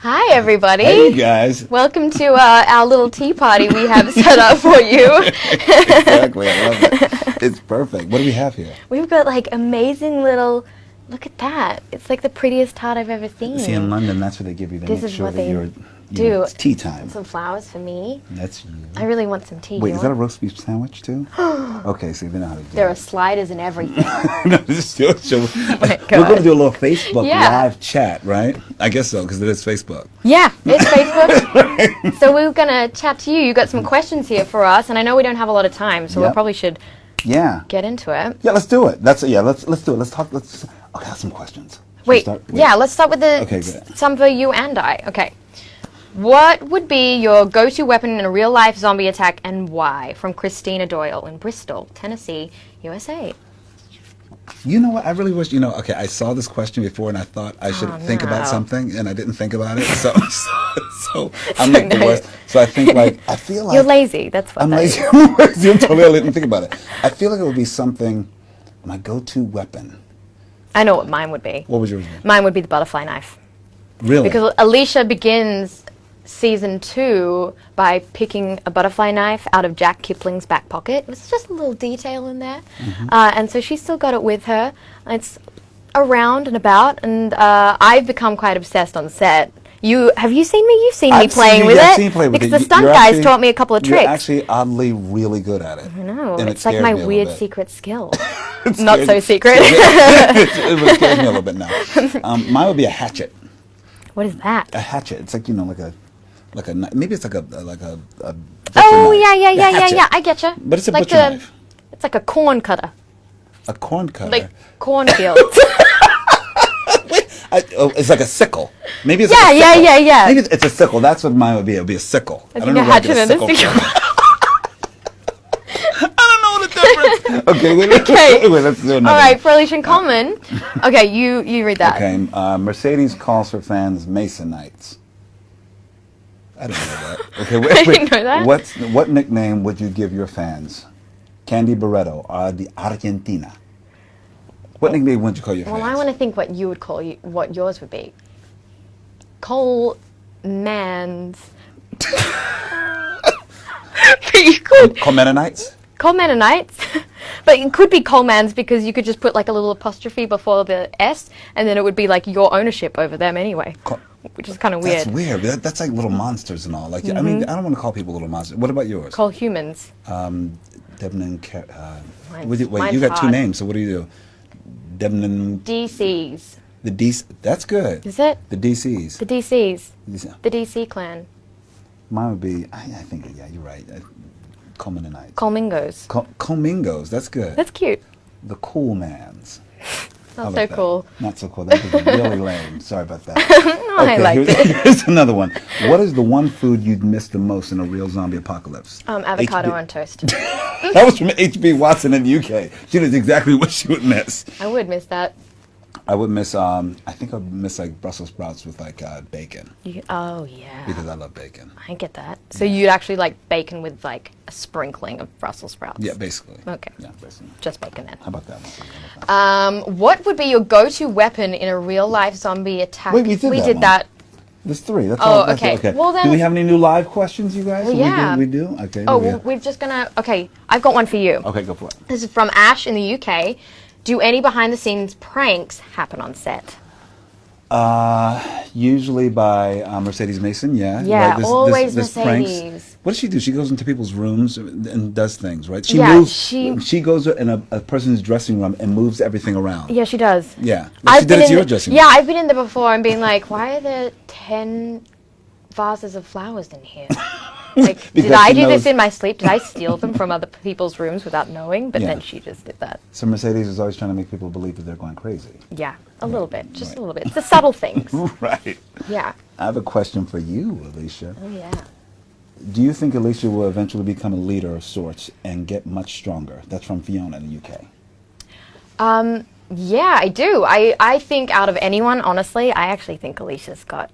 Hi, everybody. Hey, guys. Welcome to our little tea party we have set up for you. Exactly. I love it. It's perfect. What do we have here? We've got like amazing little. Look at that. It's like the prettiest tart I've ever seen. See, in London, that's what they give you. They This make is sure what that they do. It's tea time. Some flowers for me. That's you. I really want some tea. Wait, is that a roast beef sandwich too? Okay, so they know how to do There it. are sliders and everything. No, just show. my We're going God. to do a little Facebook Yeah. live chat, right? I guess so, because it is Facebook. Yeah, it's Facebook. So we're going to chat to you. You got some questions here for us, and I know we don't have a lot of time, so we Yep. probably should get into it. Yeah, let's do it. Let's do it. Let's talk. Okay, I have some questions. Should we Wait, start? yeah, let's start with Okay, good. some for you and I. Okay. What would be your go-to weapon in a real-life zombie attack and why? From Christina Doyle in Bristol, Tennessee, USA. You know what? I really wish, okay, I saw this question before and I thought I should think about no. something and I didn't think about it. So I'm like the worst. So I feel like You're lazy. That's what I'm that lazy. is. I'm lazy. I'm totally, I didn't think about it. I feel like it would be something, my go-to weapon. I know what mine would be. What was yours? Mine would be the butterfly knife. Really? Because Alicia begins season 2 by picking a butterfly knife out of Jack Kipling's back pocket. It was just a little detail in there. And so she's still got it with her. It's around and about, and I've become quite obsessed on set. Have you seen me? You've seen me playing with it. I've seen you play with because it. the stunt guys taught me a couple of tricks. You're actually oddly really good at it. I know. And It's like my weird secret skill. It Not scares so me. secret. It scares me a little bit now. Mine would be a hatchet. What is that? A hatchet. It's like like a maybe it's like a Oh, knife. yeah. I get you. But it's a like butcher knife. It's like a corn cutter. A corn cutter. Like cornfields. It's like a sickle. Maybe it's Yeah, like a sickle. yeah. Maybe it's a sickle. That's what mine would be. It would be a sickle. I don't think know a where I hatchet get and a sickle sickle. from. I don't know the difference. Okay, wait, Okay. let's do another. All right, for Alicia and Colman. Okay, you read that. Okay, Mercedes calls her fans Masonites. I didn't know that. Okay, wait. I didn't know that. What nickname would you give your fans? Candy Barreto, the Argentina. What nickname would you call your fans? Well, I want to think what you would call what yours would be. Colman's. You could Colmanites? Colmanites, but it could be Colman's because you could just put like a little apostrophe before the S, and then it would be like your ownership over them anyway, which is kind of weird. That's weird. That's like little monsters and all. Like, I mean, I don't want to call people little monsters. What about yours? Call humans. Debnam-Carey. Mine's Wait, you got two hard. names. So what do you do? Debnam. DCs. The DC. That's good. Is it? The DCs. The DCs. DC. The DC clan. Mine would be. I think. Yeah, you're right. Colmanites. Colmingos. Colmingos. That's good. That's cute. The cool mans. How Not about so that? cool. Not so cool. That was really lame. Sorry about that. No, I liked it. Here's another one. What is the one food you'd miss the most in a real zombie apocalypse? Avocado on toast. That was from H.B. Watson in the UK. She knows exactly what she would miss. I would miss that. I would miss, I think I would miss like Brussels sprouts with like bacon. Oh, yeah. Because I love bacon. I get that. So you'd actually like bacon with like a sprinkling of Brussels sprouts? Yeah, basically. Okay. Yeah, basically. Just bacon then. How about that one? What would be your go-to weapon in a real-life zombie attack? Wait, we did did that that. There's 3. That's Oh, all. That's okay. Well, then- do we have any new live questions, you guys? Well, yeah. We do? Okay. Oh, here we well, go. we're just gonna. Okay, I've got one for you. Okay, go for it. This is from Ash in the UK. Do any behind-the-scenes pranks happen on set? Usually by Mercedes Mason, yeah. Yeah, Right, always pranks. Mercedes. What does she do? She goes into people's rooms and does things, right? She Yeah, moves. she- She goes in a person's dressing room and moves everything around. Yeah, she does. Yeah. Like she did it to your dressing room. Yeah, I've been in there before and being like, why are there 10 vases of flowers in here? Like, did Because I she do knows- this in my sleep? Did I steal them from other people's rooms without knowing? But Yeah. then she just did that. So Mercedes is always trying to make people believe that they're going crazy. Yeah, a little bit. Just Right. a little bit. It's the subtle things. Right. Yeah. I have a question for you, Alicia. Oh, yeah. Do you think Alicia will eventually become a leader of sorts and get much stronger? That's from Fiona in the UK. Yeah, I do. I think out of anyone, honestly, I actually think Alicia's got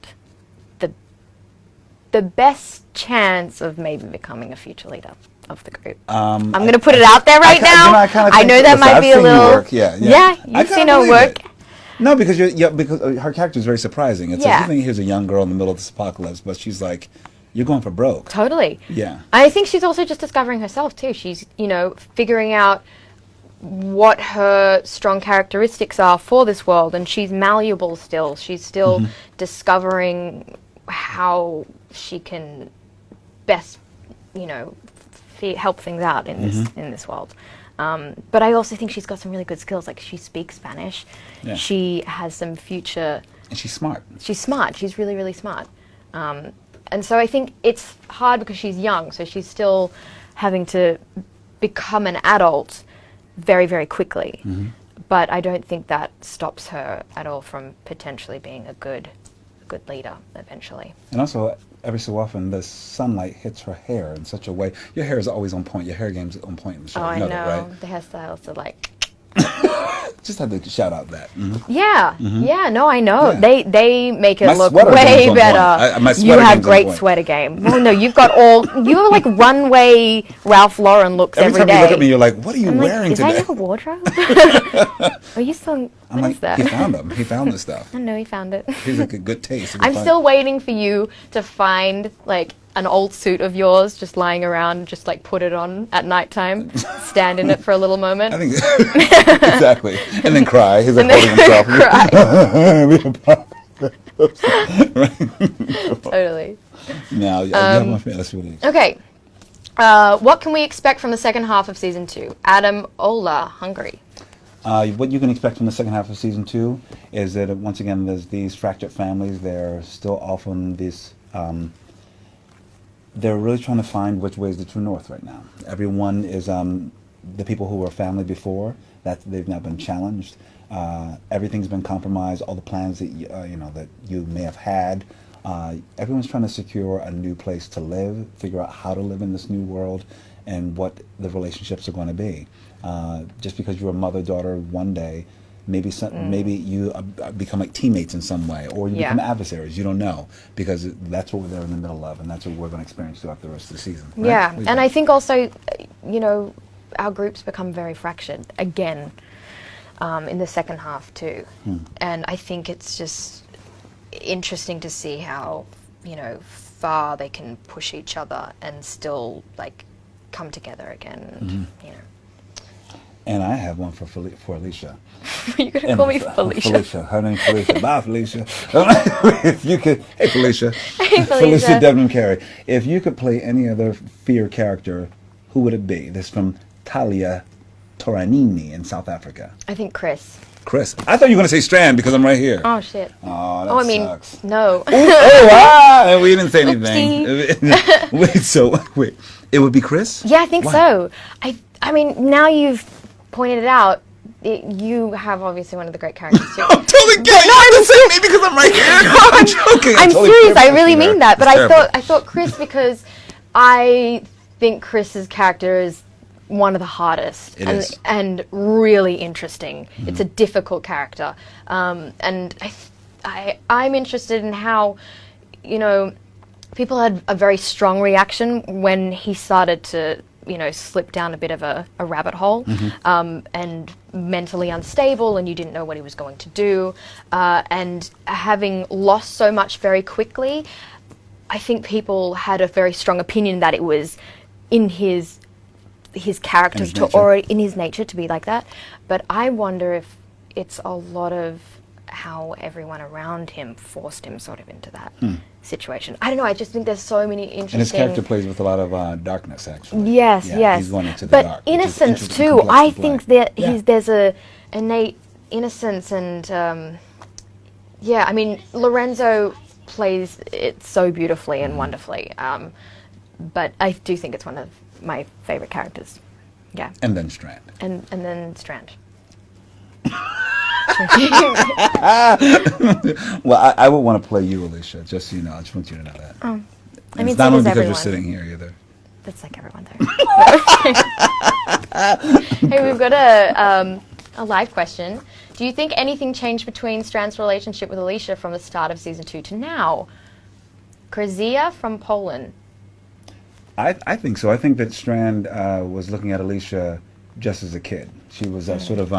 the best chance of maybe becoming a future leader of the group. I'm going to put it out there right now. I know that might be a little... Yeah, you've seen her work. No, because because her character is very surprising. It's like, you think here's a young girl in the middle of this apocalypse, but she's like, you're going for broke. Totally. Yeah. I think she's also just discovering herself too. She's, figuring out what her strong characteristics are for this world, and she's malleable still. She's still discovering how she can best, help things out in this world. But I also think she's got some really good skills. Like, she speaks Spanish. Yeah. She has some future. And she's smart. She's smart. She's really, really smart. And so I think it's hard because she's young, so she's still having to become an adult very, very quickly. But I don't think that stops her at all from potentially being a good leader eventually. And also, every so often, the sunlight hits her hair in such a way. Your hair is always on point. Your hair game's on point in the show. Oh, I know. That, right? The hairstyles are like... Just had to shout out that. Yeah, no, I know. Yeah. They make it My look sweater way game's on better. point. My You sweater have game's on great point. sweater game. Well, no, you've got you're like runway Ralph Lauren looks Every every time day. you look at me, you're like, what are you I'm like, wearing is today? that your wardrobe? Are you still... I'm What like, is that? he found them. He found this stuff. I know he found it. He's like a good taste. I'm still waiting for you to find like an old suit of yours just lying around, just like put it on at nighttime, stand in it for a little moment. I think exactly, and then cry. He's like And holding himself. Totally. Now, you have my fan. That's really Okay. What can we expect from the second half of season 2? Adam Ola, Hungary. What you can expect from the second half of season 2 is that once again, there's these fractured families. They're still often this. They're really trying to find which way is the true north right now. Everyone is the people who were family before that they've now been challenged. Everything's been compromised. All the plans that that you may have had. Everyone's trying to secure a new place to live, figure out how to live in this new world, and what the relationships are going to be. Just because you're a mother-daughter one day, maybe you become like teammates in some way, or you become adversaries. You don't know, because that's what they're in the middle of, and that's what we're going to experience throughout the rest of the season. Right? Yeah, and I think also, our groups become very fractured again in the second half too. And I think it's just interesting to see how, far they can push each other and still like come together again. And I have one for Alicia. You're going to call me Felicia? Felicia. Her name's Felicia. Bye, Felicia. If you could... Hey, Felicia. Hey, Alycia Felicia. Debnam-Carey. If you could play any other fear character, who would it be? This is from Talia Toranini in South Africa. I think Chris. Chris. I thought you were going to say Strand because I'm right here. Oh, shit. Oh, that I mean, sucks. no. And we didn't say anything. Wait. It would be Chris? Yeah, I think Why? so. I mean, now you've pointed it out, you have obviously one of the great characters too. I'm totally kidding. No, I'm saying me because I'm right here. I'm joking. I'm totally serious. I kidding. really mean that. But It's terrible. I thought Chris because I think Chris's character is one of the hardest and really interesting. It's a difficult character, and I'm interested in how people had a very strong reaction when he started to slip down a bit of a rabbit hole, and mentally unstable, and you didn't know what he was going to do, and having lost so much very quickly, I think people had a very strong opinion that it was in his character in his nature to be like that. But I wonder if it's a lot of how everyone around him forced him sort of into that situation. I don't know, I just think there's so many interesting... And his character plays with a lot of darkness, actually. Yes. He's going into the but dark. innocence too. I think that there's a innate innocence and I mean, Lorenzo plays it so beautifully and wonderfully. But I do think it's one of my favorite characters. Yeah. And then Strand. And then Strand. Well, I would want to play you, Alicia, just so you know. I just want you to know that. Oh. And it's not only because you're sitting here either. That's like everyone there. Hey, we've got a live question. Do you think anything changed between Strand's relationship with Alicia from the start of season 2 to now? Krzia from Poland. I think so. I think that Strand was looking at Alicia just as a kid. She was sort of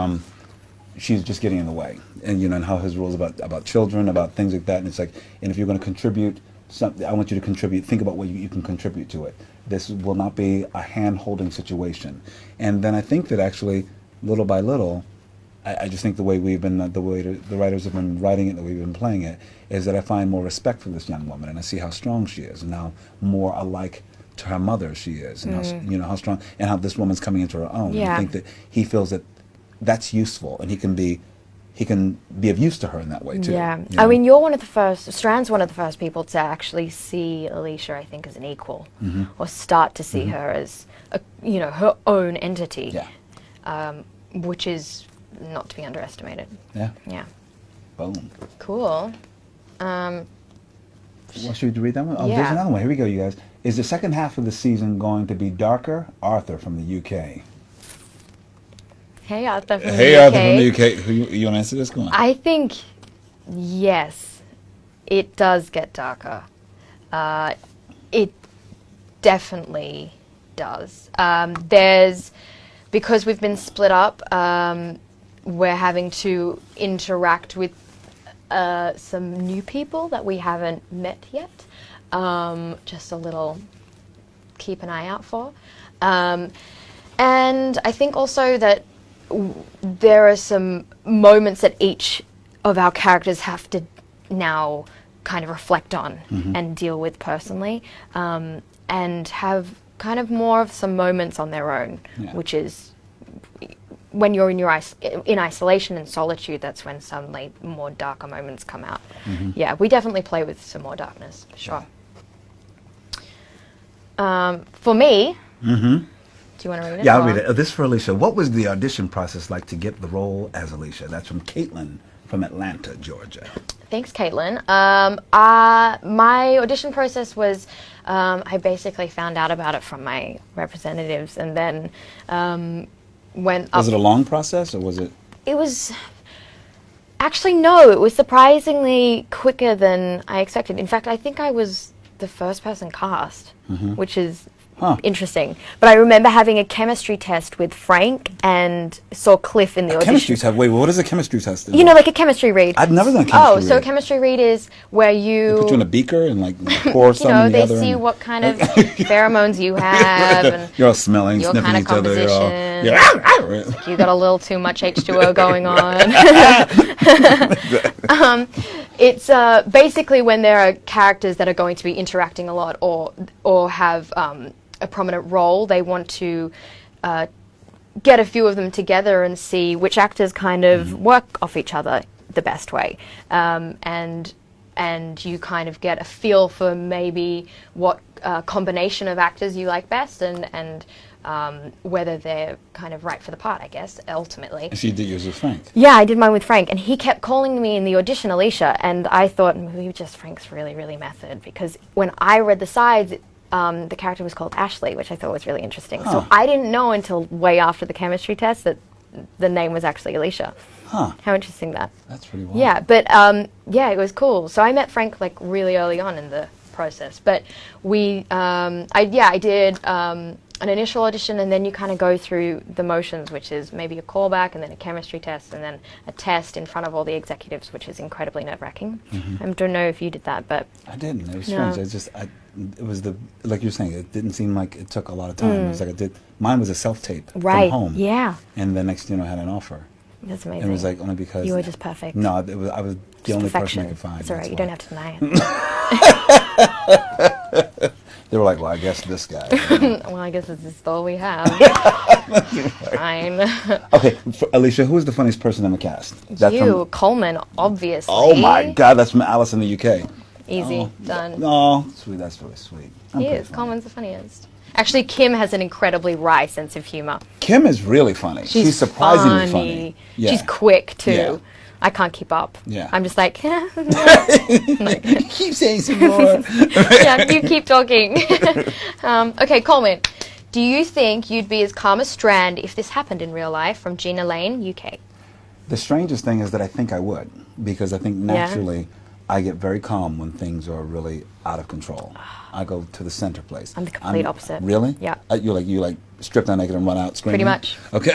she's just getting in the way, and and how his rules about children, about things like that, and it's like, and if you're going to contribute something, I want you to contribute. Think about what you can contribute to it. This will not be a hand-holding situation. And then I think that actually, little by little, I just think the way we've been, the way the writers have been writing it, the way we've been playing it, is that I find more respect for this young woman, and I see how strong she is, and how more alike to her mother she is, and how, how strong, and how this woman's coming into her own. Yeah. And I think that he feels that that's useful, and he can be of use to her in that way too. Yeah, you know? I mean, you're one of the first. Strand's one of the first people to actually see Alicia, I think, as an equal, or start to see her as her own entity. Yeah. Which is not to be underestimated. Yeah. Yeah. Boom. Cool. Well, should we read that one? Oh, Yeah. there's another one. Here we go, you guys. Is the second half of the season going to be darker? Arthur from the UK. Hey, Arthur from Hey, the UK. Arthur from the UK. Who you want to answer this? Go on. I think, yes, it does get darker. It definitely does. Because we've been split up, we're having to interact with some new people that we haven't met yet. Just a little keep an eye out for. And I think also that there are some moments that each of our characters have to now kind of reflect on and deal with personally, and have kind of more of some moments on their own, which is when you're in isolation and solitude, that's when suddenly more darker moments come out. Yeah, we definitely play with some more darkness, for sure. For me, do you want to read it? Yeah, I'll read it. This is for Alicia. What was the audition process like to get the role as Alicia? That's from Caitlin from Atlanta, Georgia. Thanks, Caitlin. My audition process was, I basically found out about it from my representatives, and then went up. Was it a long process, or was it? It was actually, no, it was surprisingly quicker than I expected. In fact, I think I was the first person cast, which is interesting. But I remember having a chemistry test with Frank and saw Cliff in the audition. Chemistry test? Wait, what is a chemistry test? You know, like a chemistry read. I've never done a chemistry read. So a chemistry read is where you... They put you in a beaker and like pour something they see what kind of pheromones you have. And you're all smelling, your sniffing kind of each other. You're all, composition. You got a little too much H2O going on. It's basically when there are characters that are going to be interacting a lot or have a prominent role, they want to get a few of them together and see which actors kind of work off each other the best way. And you kind of get a feel for maybe what combination of actors you like best, and whether they're kind of right for the part, I guess, ultimately. And so you did yours with Frank? Yeah, I did mine with Frank, and he kept calling me in the audition Alicia, and I thought, maybe just Frank's really, really method, because when I read the sides, the character was called Ashley, which I thought was really interesting. So I didn't know until way after the chemistry test that the name was actually Alicia. How interesting that. That's really wild. Yeah, but yeah, it was cool. So I met Frank like really early on in the process, but I did an initial audition, and then you kind of go through the motions, which is maybe a callback, and then a chemistry test, and then a test in front of all the executives, which is incredibly nerve-wracking. I don't know if you did that, but I didn't. It was strange. It was like you're saying. It didn't seem like it took a lot of time. It was like it did. Mine was a self-tape from home. Yeah, and the next, I had an offer. That's amazing. And it was like only because you were just perfect. No, I was the only person I could find. It's all right. You don't have to deny it. They were like, well, I guess this guy. Well, I guess this is all we have. Fine. Okay, Alicia, who is the funniest person in the cast? Colman, obviously. Oh my God, that's from Alice in the UK. Easy, done. No, sweet, that's really sweet. He is. Colman's the funniest. Actually, Kim has an incredibly wry sense of humor. Kim is really funny. She's surprisingly funny. Yeah. She's quick too. Yeah. I can't keep up. Yeah. I'm just like, keep saying some more. Yeah, you keep talking. Okay, Colman, do you think you'd be as calm as Strand if this happened in real life? From Gina Lane, UK. The strangest thing is that I think I would, because I think naturally I get very calm when things are really out of control. I go to the center place. I'm the complete opposite. Really? Yeah. You like strip down naked and run out screaming? Pretty much. Okay.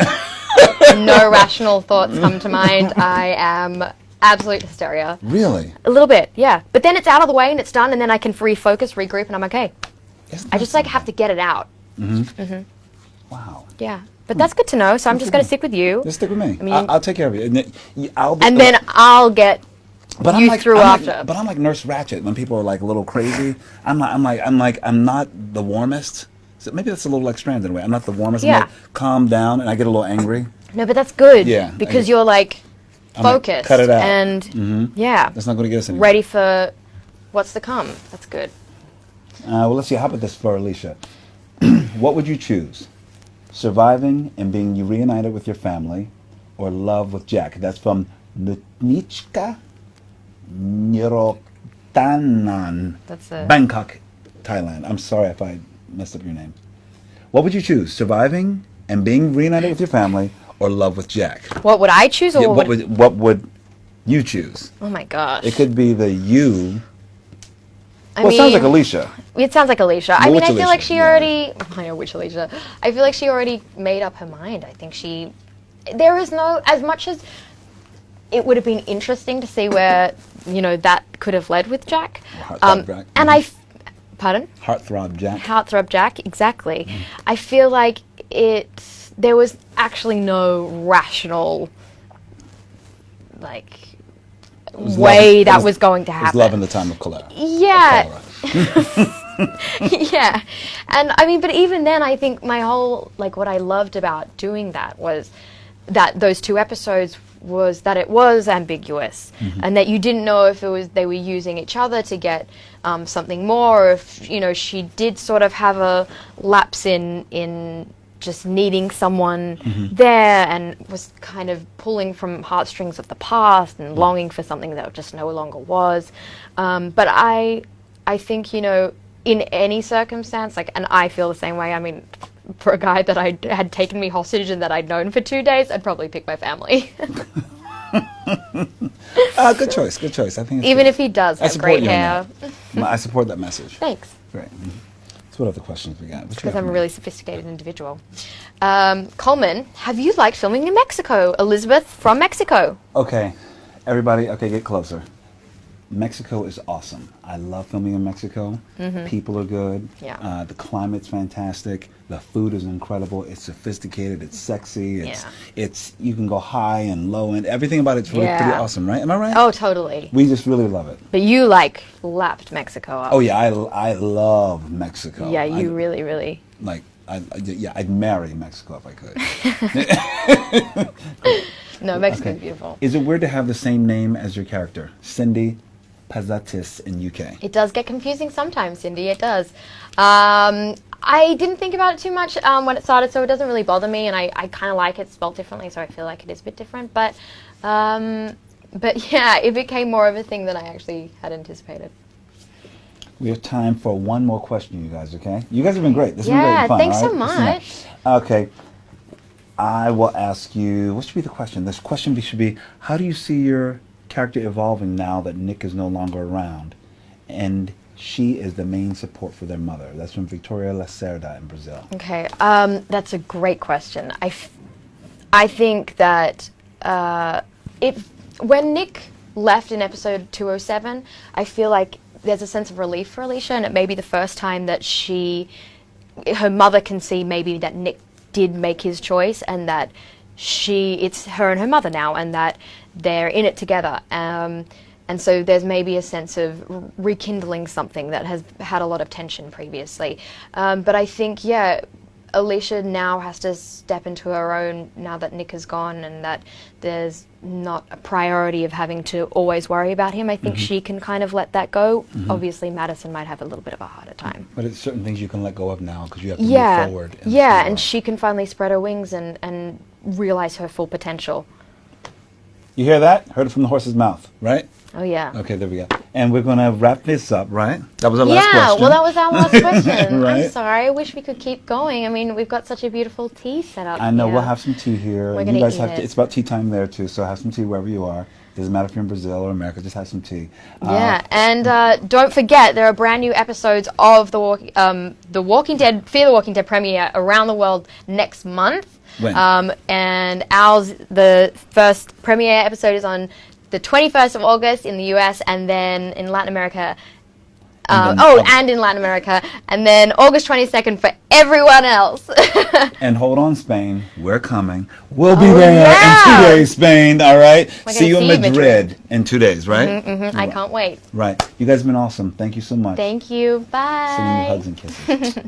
No rational thoughts come to mind. I am absolute hysteria. Really? A little bit, yeah. But then it's out of the way and it's done, and then I can refocus, regroup, and I'm okay. I just have to get it out. Wow. Yeah. But that's good to know, so I'm just going to stick with you. Just stick with me. I mean, I'll take care of you. And then I'll get you through after. But I'm like Nurse Ratched when people are like a little crazy. I'm not the warmest. So maybe that's a little extreme in a way. I'm not the warmest. Yeah. I'm like calm down and I get a little angry. No, but that's good. Yeah. Because you're like focused. Cut it out. And yeah. That's not going to get us anywhere. Ready for what's to come. That's good. Well, let's see. How about this for Alicia? What would you choose? Surviving and being reunited with your family, or love with Jack? That's from Nutnichka Nirotanan, That's a Bangkok, Thailand. I'm sorry if I messed up your name. What would you choose? Surviving and being reunited with your family, or love with Jack? What would I choose, or Yeah, what would you choose? Oh my gosh. It could be the you. I Well, it sounds mean, like Alicia. It sounds like Alicia. I Well, mean, which I feel like Alicia? she Yeah. already. I know which Alicia. I feel like she already made up her mind. I think she. There is no, as much as it would have been interesting to see where that could have led with Jack. Heartthrob Jack. And pardon? Heartthrob Jack. Heartthrob Jack, exactly. I feel like there was actually no rational, like, way that was going to It was happen. love in the time of cholera. Yeah. Of cholera. Yeah. And I mean, but even then, I think my whole, like, what I loved about doing that was that those 2 episodes was that it was ambiguous and that you didn't know if they were using each other to get something more, or if, she did sort of have a lapse in just needing someone there and was kind of pulling from heartstrings of the past and longing for something that just no longer was. But I think, in any circumstance, like, and I feel the same way. I mean, for a guy that had taken me hostage and that I'd known for 2 days, I'd probably pick my family. Good choice. Good choice. I think it's Even good. if he does I have support great you on hair. that. I support that message. Thanks. Great. So what other questions we got? Because I'm a really sophisticated individual. Colman, have you liked filming in Mexico? Elizabeth from Mexico. Okay, everybody. Okay, get closer. Mexico is awesome. I love filming in Mexico. People are good. Yeah. The climate's fantastic. The food is incredible. It's sophisticated. It's sexy. It's you can go high and low and everything about it's really pretty awesome, right? Am I right? Oh, totally. We just really love it. But you lapped Mexico up. Oh yeah, I love Mexico. Yeah, you really, really. Like I'd marry Mexico if I could. No, Mexico's beautiful. Is it weird to have the same name as your character, Cindy Pazatis in UK? It does get confusing sometimes, Cindy. It does. I didn't think about it too much when it started, so it doesn't really bother me, and I kind of like it spelled differently, so I feel like it is a bit different. But yeah, it became more of a thing than I actually had anticipated. We have time for one more question, you guys, okay? You guys have been great. This has been great and fun, thanks so all right? much. Okay. I will ask you, what should be the question? This question should be, how do you see your character evolving now that Nick is no longer around and she is the main support for their mother? That's from Victoria Lacerda in Brazil. Okay, that's a great question. I think that when Nick left in episode 207, I feel like there's a sense of relief for Alicia, and it may be the first time that her mother can see maybe that Nick did make his choice, and that it's her and her mother now, and that they're in it together. And so there's maybe a sense of rekindling something that has had a lot of tension previously. But I think, Alicia now has to step into her own now that Nick is gone, and that there's not a priority of having to always worry about him. I think she can kind of let that go. Obviously, Madison might have a little bit of a harder time. But it's certain things you can let go of now because you have to move forward. And she can finally spread her wings and realize her full potential. You hear that? Heard it from the horse's mouth, right? Oh, yeah. Okay, there we go. And we're going to wrap this up, right? That was our last question. Yeah, well, that was our last question. Right? I'm sorry. I wish we could keep going. I mean, we've got such a beautiful tea set up. I know. here. We'll have some tea here. We're And gonna you guys eat have it. it's about tea time there, too, so have some tea wherever you are. Doesn't matter if you're in Brazil or America, just have some tea. Yeah, and don't forget, there are brand new episodes of the Walking Dead, Fear the Walking Dead premiere around the world next month. When? And ours, the first premiere episode is on the 21st of August in the US, and then in Latin America. And in Latin America, and then August 22nd for everyone else. And hold on, Spain, we're coming. We'll be there in 2 days, Spain. All right. See you in Madrid in 2 days, right? I can't wait. Right. You guys have been awesome. Thank you so much. Thank you. Bye. Sending you hugs and kisses.